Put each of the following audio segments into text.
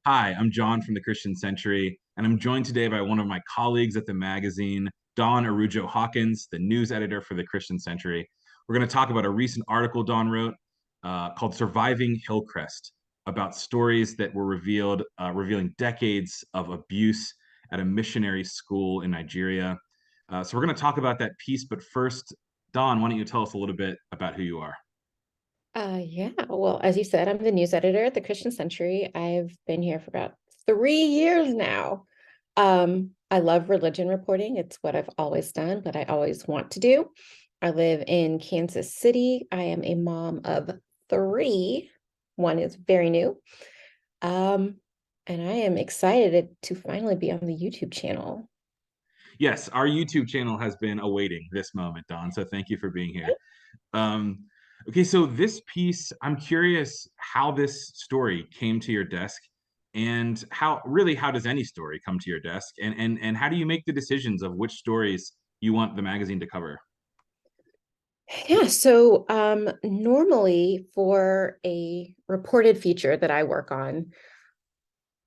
Hi, I'm John from the Christian Century, and I'm joined today by one of my colleagues at the magazine, Dawn Araujo-Hawkins, the news editor for the Christian Century. We're going to talk about a recent article Dawn wrote called Surviving Hillrest, about stories that were revealing decades of abuse at a missionary school in Nigeria. So we're going to talk about that piece, but first, Dawn, why don't you tell us a little bit about who you are? Yeah, well, as you said, I'm the news editor at the Christian Century. I've been here for about 3 years now. I love religion reporting. It's what I've always done, what I always want to do. I live in Kansas City. I am a mom of three. One is very new. Um, and I am excited to finally be on the YouTube channel. Yes, our YouTube channel has been awaiting this moment, Dawn. So thank you for being here. Okay, so this piece, I'm curious how this story came to your desk and how does any story come to your desk and how do you make the decisions of which stories you want the magazine to cover? Yeah, so normally for a reported feature that I work on,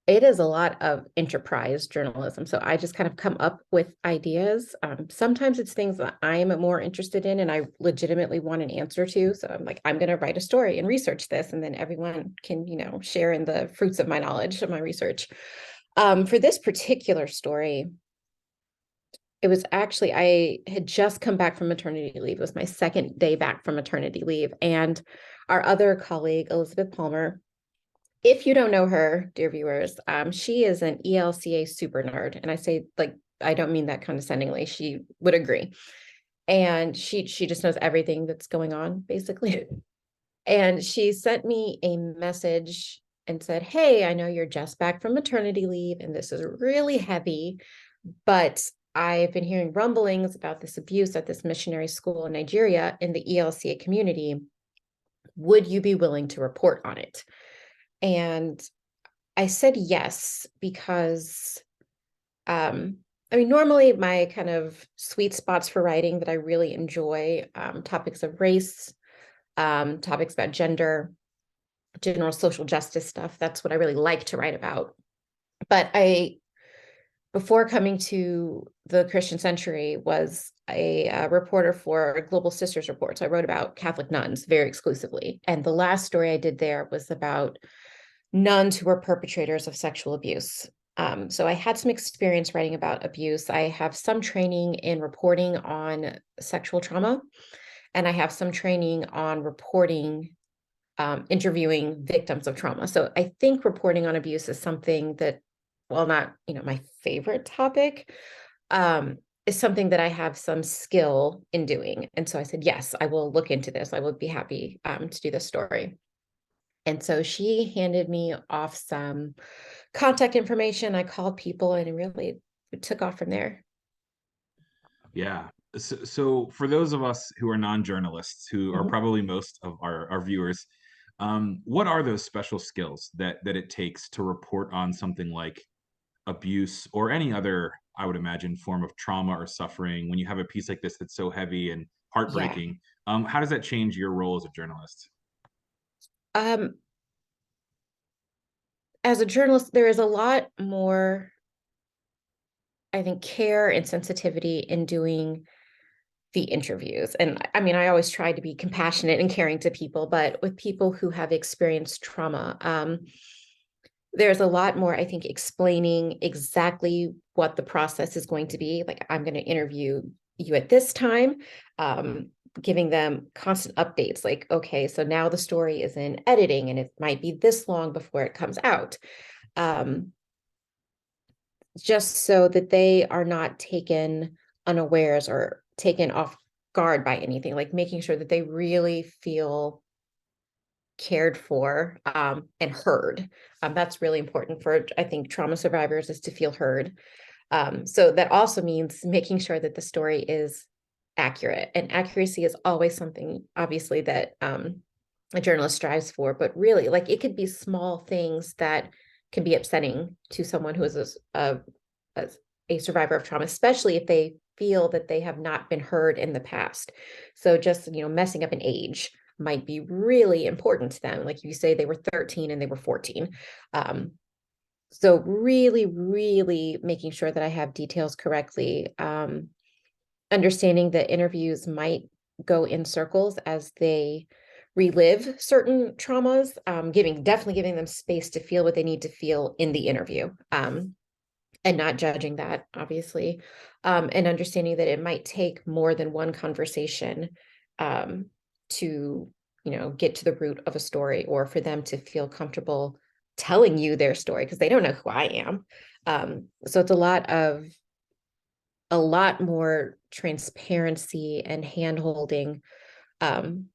it is a lot of enterprise journalism. So I just kind of come up with ideas. Sometimes it's things that I'm more interested in and I legitimately want an answer to. So I'm like, I'm going to write a story and research this, and then everyone can, share in the fruits of my knowledge of my research. For this particular story, it was actually, I had just come back from maternity leave. It was my second day back from maternity leave. And our other colleague, Elizabeth Palmer, if you don't know her, dear viewers, she is an ELCA super nerd. And I say, like, I don't mean that condescendingly. She would agree. And she just knows everything that's going on, basically. And she sent me a message and said, "Hey, I know you're just back from maternity leave, and this is really heavy, but I've been hearing rumblings about this abuse at this missionary school in Nigeria in the ELCA community. Would you be willing to report on it?" And I said yes, because normally my kind of sweet spots for writing that I really enjoy, topics of race, topics about gender, general social justice stuff. That's what I really like to write about. But before coming to the Christian Century, was a reporter for Global Sisters Reports. I wrote about Catholic nuns very exclusively. And the last story I did there was about nuns who were perpetrators of sexual abuse. So I had some experience writing about abuse. I have some training in reporting on sexual trauma, and I have some training on reporting, interviewing victims of trauma. So I think reporting on abuse is something that, while not, my favorite topic, is something that I have some skill in doing. And so I said, yes, I will look into this. I would be happy to do this story. And so she handed me off some contact information. I called people, and it took off from there. Yeah. So for those of us who are non-journalists, who are Mhm. probably most of our viewers, what are those special skills that it takes to report on something like abuse or any other, I would imagine, form of trauma or suffering when you have a piece like this that's so heavy and Yeah. heartbreaking? How does that change your role as a journalist? Um, as a journalist, there is a lot more, I think, care and sensitivity in doing the interviews. And I mean, I always try to be compassionate and caring to people, but with people who have experienced trauma, there's a lot more, I think, explaining exactly what the process is going to be. Like, I'm going to interview you at this time, um, giving them constant updates. Like, okay, so now the story is in editing and it might be this long before it comes out. Um, just so that they are not taken unawares or taken off guard by anything, like making sure that they really feel cared for, and heard. That's really important for, I think, trauma survivors, is to feel heard. So that also means making sure that the story is accurate. And accuracy is always something, obviously, that a journalist strives for, but really, like, it could be small things that can be upsetting to someone who is a, a survivor of trauma, especially if they feel that they have not been heard in the past. So just, messing up an age might be really important to them. Like, you say they were 13 and they were 14. Um, So really, really making sure that I have details correctly. Understanding that interviews might go in circles as they relive certain traumas, definitely giving them space to feel what they need to feel in the interview, and not judging that, obviously, and understanding that it might take more than one conversation to, get to the root of a story, or for them to feel comfortable telling you their story because they don't know who I am. So it's a lot more transparency and hand holding, um,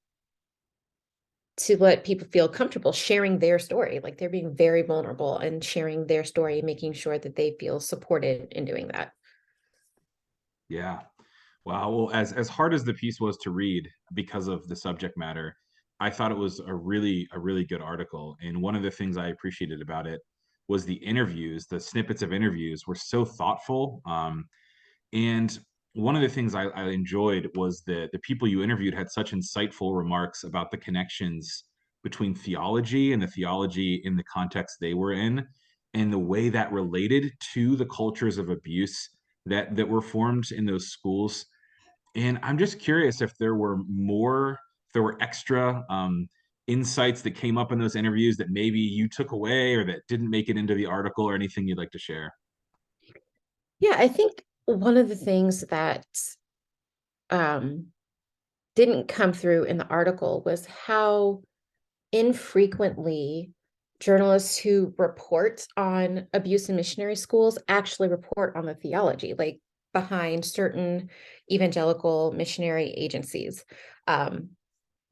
to let people feel comfortable sharing their story. Like they're being very vulnerable and sharing their story, making sure that they feel supported in doing that. Yeah. Wow. Well, as hard as the piece was to read because of the subject matter, I thought it was a really good article. And one of the things I appreciated about it was the interviews, the snippets of interviews were so thoughtful. And one of the things I enjoyed was that the people you interviewed had such insightful remarks about the connections between theology and the theology in the context they were in, and the way that related to the cultures of abuse that were formed in those schools. And I'm just curious if there were extra insights that came up in those interviews that maybe you took away or that didn't make it into the article, or anything you'd like to share. Yeah, I think one of the things that um, didn't come through in the article was how infrequently journalists who report on abuse in missionary schools actually report on the theology, like behind certain evangelical missionary agencies. Um,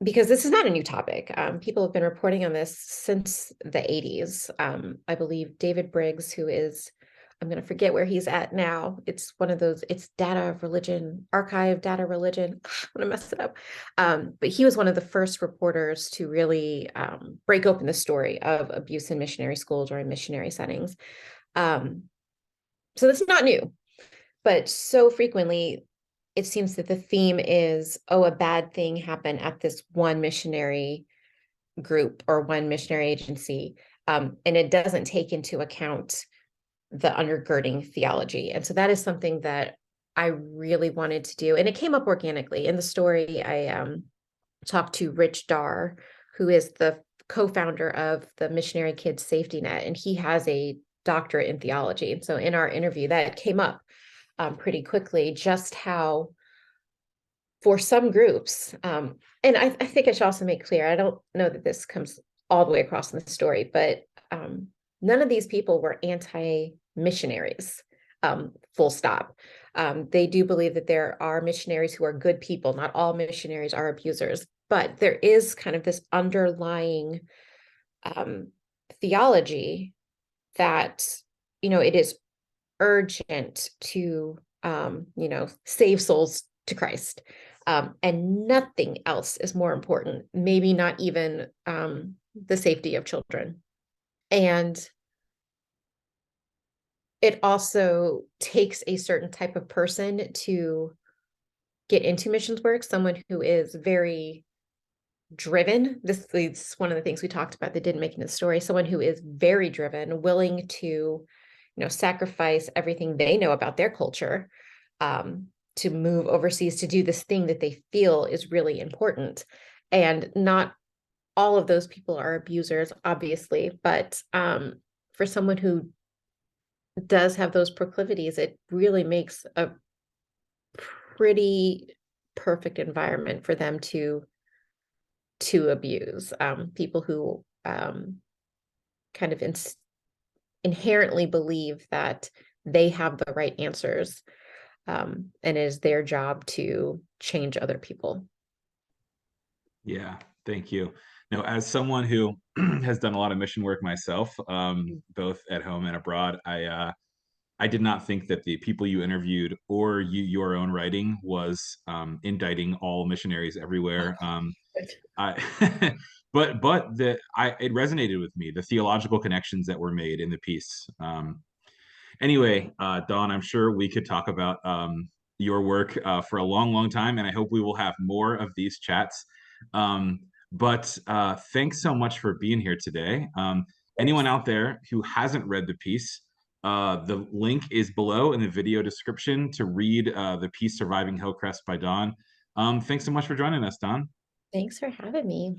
because this is not a new topic. People have been reporting on this since the 80s. I believe David Briggs, who is, I'm going to forget where he's at now. It's one of those, it's data of religion, archive data religion. I'm going to mess it up. But he was one of the first reporters to really break open the story of abuse in missionary schools or in missionary settings. Um, so that's not new, but so frequently it seems that the theme is, oh, a bad thing happened at this one missionary group or one missionary agency. And it doesn't take into account the undergirding theology. And so that is something that I really wanted to do. And it came up organically. In the story, I talked to Rich Dar, who is the co-founder of the Missionary Kids Safety Net, and he has a doctorate in theology. And so in our interview, that came up pretty quickly, just how for some groups, and I think I should also make clear, I don't know that this comes all the way across in the story, but none of these people were anti-missionaries, full stop. They do believe that there are missionaries who are good people. Not all missionaries are abusers, but there is kind of this underlying um, theology that, it is urgent to, save souls to Christ. And nothing else is more important, maybe not even the safety of children. And it also takes a certain type of person to get into missions work, someone who is very driven. This is one of the things we talked about that didn't make it in the story. Someone who is very driven, willing to, sacrifice everything they know about their culture, to move overseas to do this thing that they feel is really important. And not all of those people are abusers, obviously, but for someone who does have those proclivities, it really makes a pretty perfect environment for them to abuse, people who kind of inherently believe that they have the right answers, and it is their job to change other people. Yeah, thank you. Now, as someone who has done a lot of mission work myself, both at home and abroad, I did not think that the people you interviewed or your own writing was indicting all missionaries everywhere. I, but it resonated with me, the theological connections that were made in the piece. Anyway, Dawn, I'm sure we could talk about your work for a long, long time, and I hope we will have more of these chats. But thanks so much for being here today. Anyone out there who hasn't read the piece, the link is below in the video description to read the piece Surviving Hillcrest by Dawn. Thanks so much for joining us, Dawn. Thanks for having me.